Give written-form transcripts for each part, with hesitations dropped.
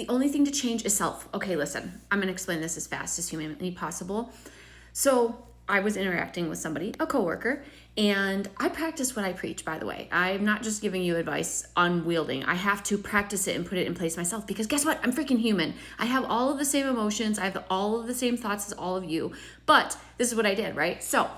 The only thing to change is self. Okay, listen, I'm going to explain this as fast as humanly possible. So I was interacting with somebody, a coworker, and I practice what I preach, by the way. I'm not just giving you advice unwielding. I have to practice it and put it in place myself because guess what? I'm freaking human. I have all of the same emotions. I have all of the same thoughts as all of you. But this is what I did, right? So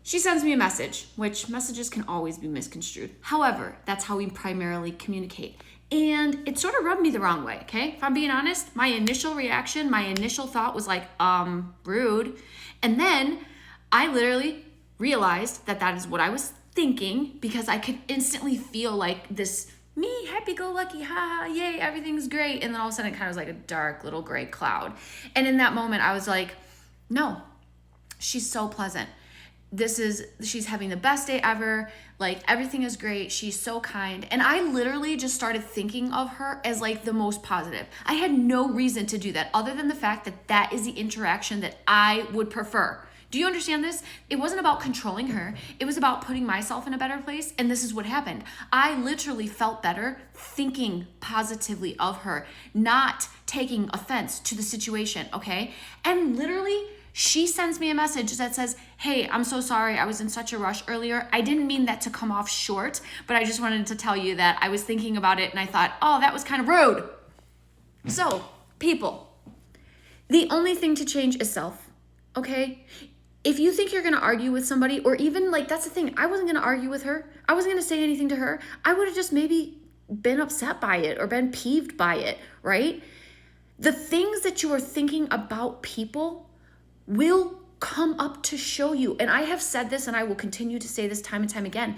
she sends me a message, which messages can always be misconstrued. However, that's how we primarily communicate. And it sort of rubbed me the wrong way, okay? If I'm being honest, my initial reaction, my initial thought was like, rude. And then I literally realized that that is what I was thinking because I could instantly feel like this me, happy-go-lucky, ha, yay, everything's great. And then all of a sudden it kind of was like a dark little gray cloud. And in that moment, I was like, no, she's so pleasant. She's having the best day ever. Like everything is great. She's so kind. And I literally just started thinking of her as like the most positive. I had no reason to do that other than the fact that that is the interaction that I would prefer. Do you understand this? It wasn't about controlling her. It was about putting myself in a better place. And this is what happened. I literally felt better thinking positively of her, not taking offense to the situation, okay? And literally, she sends me a message that says, hey, I'm so sorry. I was in such a rush earlier. I didn't mean that to come off short, but I just wanted to tell you that I was thinking about it and I thought, oh, that was kind of rude. So, people, the only thing to change is self, okay? If you think you're going to argue with somebody, or even like, that's the thing, I wasn't going to argue with her. I wasn't going to say anything to her. I would have just maybe been upset by it or been peeved by it, right? The things that you are thinking about people will come up to show you. And I have said this and I will continue to say this time and time again.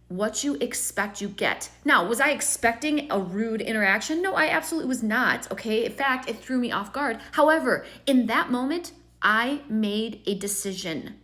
What you expect, you get. Now, was I expecting a rude interaction? No, I absolutely was not, okay? In fact, it threw me off guard. However, in that moment, I made a decision.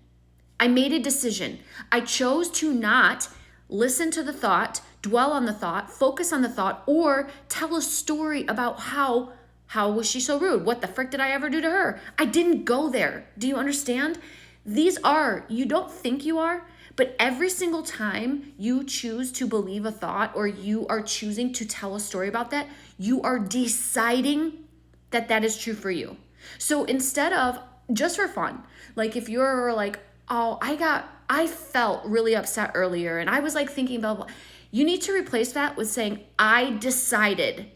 I chose to not listen to the thought, dwell on the thought, focus on the thought, or tell a story about how was she so rude? What the frick did I ever do to her? I didn't go there. Do you understand? You don't think you are, but every single time you choose to believe a thought or you are choosing to tell a story about that, you are deciding that that is true for you. So instead of, just for fun, like if you're like, oh, I felt really upset earlier and I was like thinking blah, blah, blah. You need to replace that with saying, I decided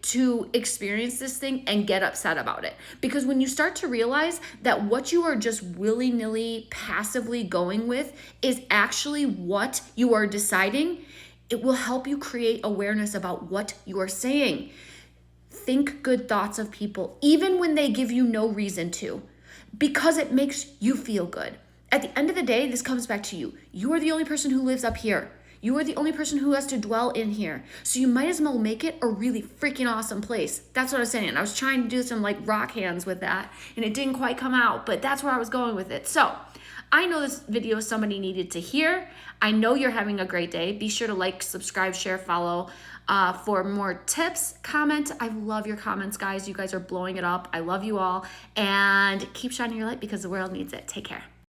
to experience this thing and get upset about it. Because when you start to realize that what you are just willy-nilly, passively going with is actually what you are deciding, it will help you create awareness about what you are saying. Think good thoughts of people, even when they give you no reason to, because it makes you feel good. At the end of the day, this comes back to you. You are the only person who lives up here. You are the only person who has to dwell in here. So you might as well make it a really freaking awesome place. That's what I was saying. I was trying to do some like rock hands with that and it didn't quite come out, but that's where I was going with it. So I know this video somebody needed to hear. I know you're having a great day. Be sure to like, subscribe, share, follow for more tips, comment. I love your comments, guys. You guys are blowing it up. I love you all and keep shining your light because the world needs it. Take care.